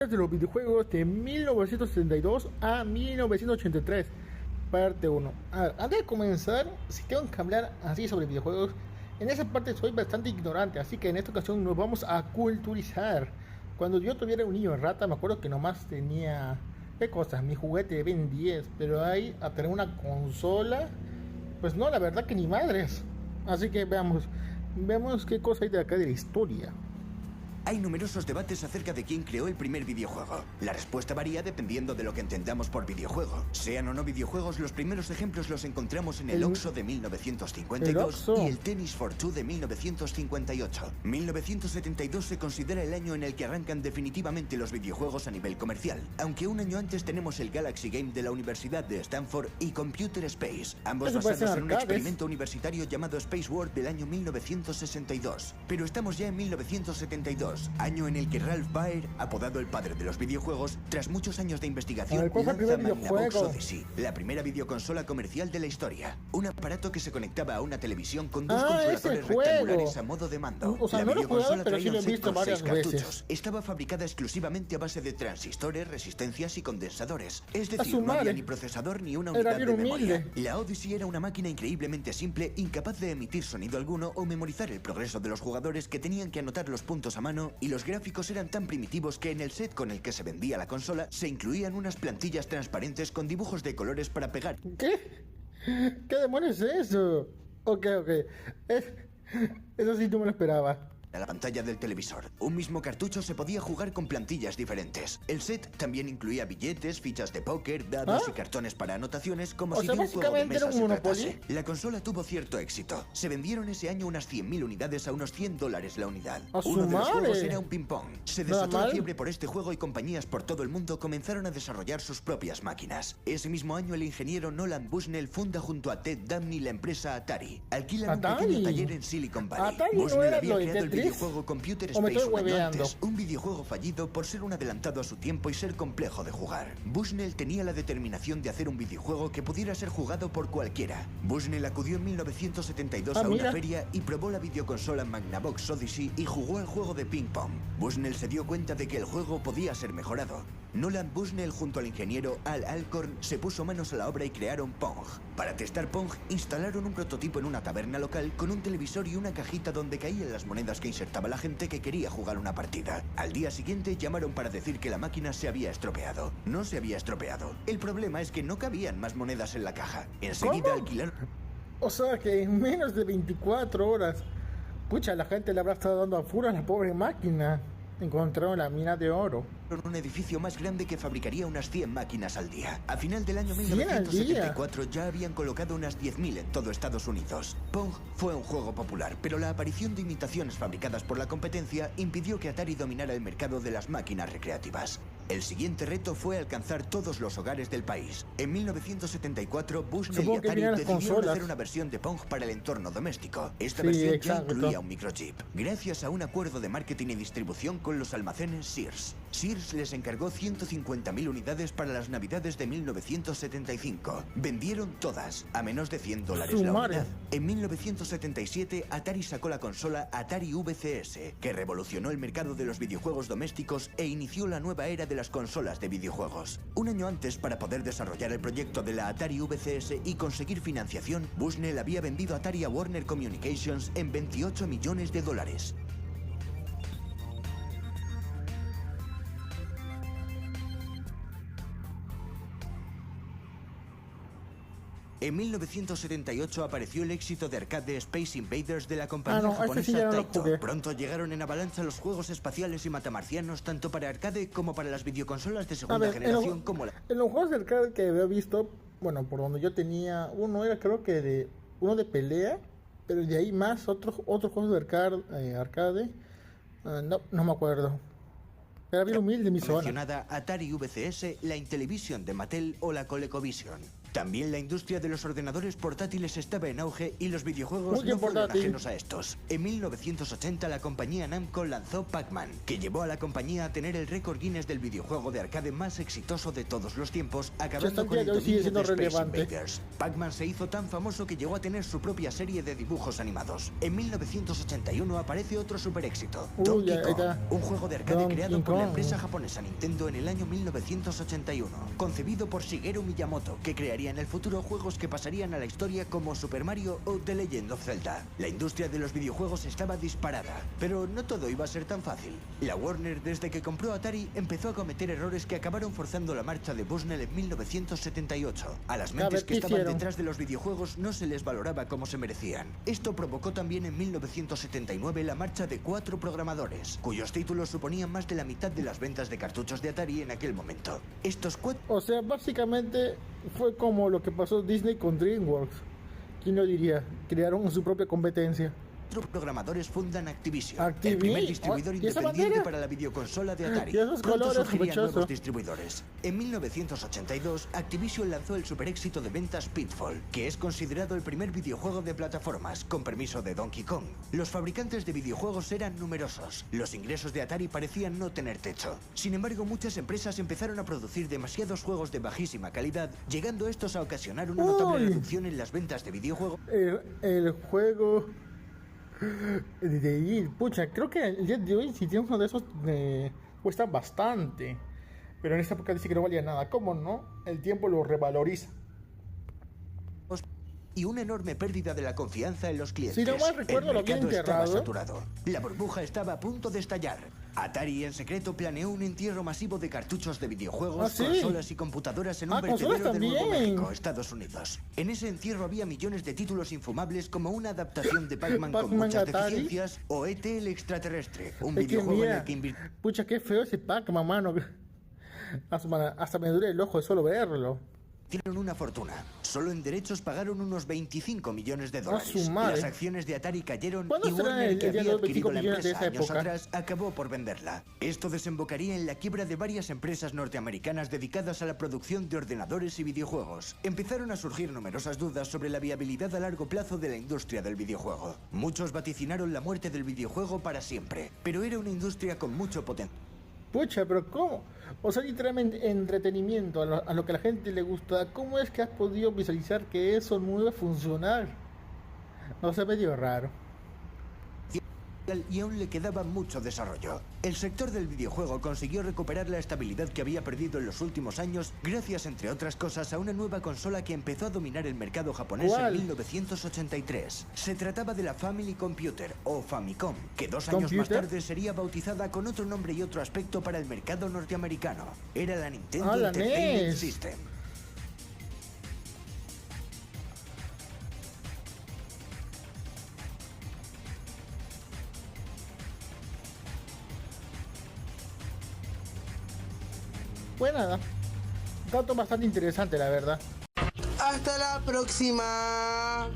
De los videojuegos de 1972 a 1983, parte 1. A ver, antes de comenzar, si tengo que hablar así sobre videojuegos, en esa parte soy bastante ignorante, así que en esta ocasión nos vamos a culturizar. Cuando yo tuviera un niño rata, me acuerdo que nomás tenía, ¿qué cosas? Mi juguete de Ben 10, pero ahí a tener una consola, pues no, la verdad que ni madres. Así que veamos qué cosa hay de acá de la historia. Hay numerosos debates acerca de quién creó el primer videojuego. La respuesta varía dependiendo de lo que entendamos por videojuego. Sean o no videojuegos, los primeros ejemplos los encontramos en el OXXO de 1952 y el Tennis for Two de 1958. 1972 se considera el año en el que arrancan definitivamente los videojuegos a nivel comercial, aunque un año antes tenemos el Galaxy Game de la Universidad de Stanford y Computer Space, ambos basados en un experimento universitario llamado Space World del año 1962. Pero estamos ya en 1972. Año en el que Ralph Baer, apodado el padre de los videojuegos, tras muchos años de investigación, lanza Magnavox Odyssey, la primera videoconsola comercial de la historia. Un aparato que se conectaba a una televisión con dos controladores rectangulares a modo de mando. O sea, la no lo he jugado, videoconsola pero sí traía lo he un set visto con 6 varias veces. cartuchos. Estaba fabricada exclusivamente a base de transistores, resistencias y condensadores. Es A decir, su no había madre. ni procesador ni una Era unidad bien de memoria. humilde. La Odyssey era una máquina increíblemente simple, incapaz de emitir sonido alguno o memorizar el progreso de los jugadores, que tenían que anotar los puntos a mano, y los gráficos eran tan primitivos que en el set con el que se vendía la consola se incluían unas plantillas transparentes con dibujos de colores para pegar. ¿Qué? ¿Qué demonios es eso? Ok. Eso sí no me lo esperaba. A la pantalla del televisor. Un mismo cartucho se podía jugar con plantillas diferentes. El set también incluía billetes, fichas de póker, dados y cartones para anotaciones, como si de un juego de mesa se tratase. La consola tuvo cierto éxito. Se vendieron ese año unas 100.000 unidades a unos $100 la unidad. Uno de los juegos era un ping-pong. Se desató la fiebre por este juego y compañías por todo el mundo comenzaron a desarrollar sus propias máquinas. Ese mismo año el ingeniero Nolan Bushnell funda junto a Ted Dabney la empresa Atari. Alquilan un pequeño taller en Silicon Valley. Bushnell había creado el videojuego Computer Space un año antes, un videojuego fallido por ser un adelantado a su tiempo y ser complejo de jugar. Bushnell tenía la determinación de hacer un videojuego que pudiera ser jugado por cualquiera. Bushnell acudió en 1972 a una feria y probó la videoconsola Magnavox Odyssey y jugó al juego de ping pong. Bushnell se dio cuenta de que el juego podía ser mejorado. Nolan Bushnell junto al ingeniero Al Alcorn se puso manos a la obra y crearon Pong. Para testar Pong, instalaron un prototipo en una taberna local con un televisor y una cajita donde caían las monedas que insertaba la gente que quería jugar una partida. Al día siguiente llamaron para decir que la máquina se había estropeado. No se había estropeado. El problema es que no cabían más monedas en la caja. Enseguida alquilaron... O sea que en menos de 24 horas, pucha, la gente le habrá estado dando a furas a la pobre máquina. Encontraron la mina de oro. Un edificio más grande que fabricaría unas 100 máquinas al día. A final del año 1974 ya habían colocado unas 10.000 en todo Estados Unidos. Pong fue un juego popular, pero la aparición de imitaciones fabricadas por la competencia impidió que Atari dominara el mercado de las máquinas recreativas. El siguiente reto fue alcanzar todos los hogares del país. En 1974, Bushnell y Atari decidieron hacer una versión de Pong para el entorno doméstico. Esta versión ya incluía un microchip, gracias a un acuerdo de marketing y distribución con los almacenes Sears. Sears les encargó 150.000 unidades para las navidades de 1975. Vendieron todas, a menos de $100 la unidad. En 1977, Atari sacó la consola Atari VCS, que revolucionó el mercado de los videojuegos domésticos e inició la nueva era de las consolas de videojuegos. Un año antes, para poder desarrollar el proyecto de la Atari VCS y conseguir financiación, Bushnell había vendido Atari a Warner Communications en $28 millones. En 1978 apareció el éxito de arcade Space Invaders de la compañía japonesa Taito. Pronto llegaron en avalancha los juegos espaciales y matamarcianos, tanto para arcade como para las videoconsolas de segunda generación En los juegos de arcade que había visto, bueno, por donde yo tenía uno, era creo que uno de pelea, pero de ahí más otros juegos de arcade, no me acuerdo. Era bien humilde mi zona. Mencionada Atari VCS, la Intellivision de Mattel o la ColecoVision. También la industria de los ordenadores portátiles estaba en auge y los videojuegos no fueron ajenos a estos. En 1980 la compañía Namco lanzó Pac-Man, que llevó a la compañía a tener el récord Guinness del videojuego de arcade más exitoso de todos los tiempos, acabando con el dominio de Space Invaders. Pac-Man se hizo tan famoso que llegó a tener su propia serie de dibujos animados. En 1981 aparece otro super éxito, Donkey Kong, un juego de arcade creado por la empresa japonesa Nintendo en el año 1981, concebido por Shigeru Miyamoto, que crearía en el futuro juegos que pasarían a la historia como Super Mario o The Legend of Zelda. La industria de los videojuegos estaba disparada, pero no todo iba a ser tan fácil. La Warner, desde que compró Atari, empezó a cometer errores que acabaron forzando la marcha de Bushnell en 1978. A las mentes que estaban detrás de los videojuegos no se les valoraba como se merecían. Esto provocó también en 1979 la marcha de 4 programadores, cuyos títulos suponían más de la mitad de las ventas de cartuchos de Atari en aquel momento. Estos 4... O sea, básicamente fue como lo que pasó Disney con DreamWorks. ¿Quién lo diría? Crearon su propia competencia. Programadores fundan Activision, el primer distribuidor independiente para la videoconsola de Atari. Pronto surgirían nuevos distribuidores. En 1982, Activision lanzó el super éxito de ventas Pitfall, que es considerado el primer videojuego de plataformas, con permiso de Donkey Kong. Los fabricantes de videojuegos eran numerosos. Los ingresos de Atari parecían no tener techo. Sin embargo, muchas empresas empezaron a producir demasiados juegos de bajísima calidad, llegando estos a ocasionar una notable reducción en las ventas de videojuegos. El juego... Pucha, creo que el día de hoy si tienes uno de esos cuesta bastante, pero en esta época dice que no valía nada. ¿Cómo no? El tiempo lo revaloriza. Y una enorme pérdida de la confianza en los clientes. Si no mal recuerdo, lo había enterrado. Saturado. La burbuja estaba a punto de estallar. Atari en secreto planeó un entierro masivo de cartuchos de videojuegos, consolas y computadoras en un vertedero de Nuevo México, Estados Unidos. En ese entierro había millones de títulos infumables como una adaptación de Pac-Man con muchas deficiencias o E.T. el extraterrestre, un videojuego en el que Pucha, qué feo ese Pac-Man, mano. Hasta me duele el ojo de solo verlo. Tienen una fortuna. Solo en derechos pagaron unos 25 millones de dólares. Las acciones de Atari cayeron y Warner, que había adquirido la empresa años atrás, acabó por venderla. Esto desembocaría en la quiebra de varias empresas norteamericanas dedicadas a la producción de ordenadores y videojuegos. Empezaron a surgir numerosas dudas sobre la viabilidad a largo plazo de la industria del videojuego. Muchos vaticinaron la muerte del videojuego para siempre, pero era una industria con mucho potencial. Pucha, pero ¿cómo? O sea, literalmente entretenimiento, a lo que a la gente le gusta. ¿Cómo es que has podido visualizar que eso no iba a funcionar? No sé, medio raro. Y aún le quedaba mucho desarrollo. El sector del videojuego consiguió recuperar la estabilidad que había perdido en los últimos años gracias, entre otras cosas, a una nueva consola que empezó a dominar el mercado japonés en 1983. Se trataba de la Family Computer, o Famicom, que 2 años más tarde sería bautizada con otro nombre y otro aspecto para el mercado norteamericano. Era la Nintendo Entertainment System. Pues nada, dato bastante interesante, la verdad. Hasta la próxima.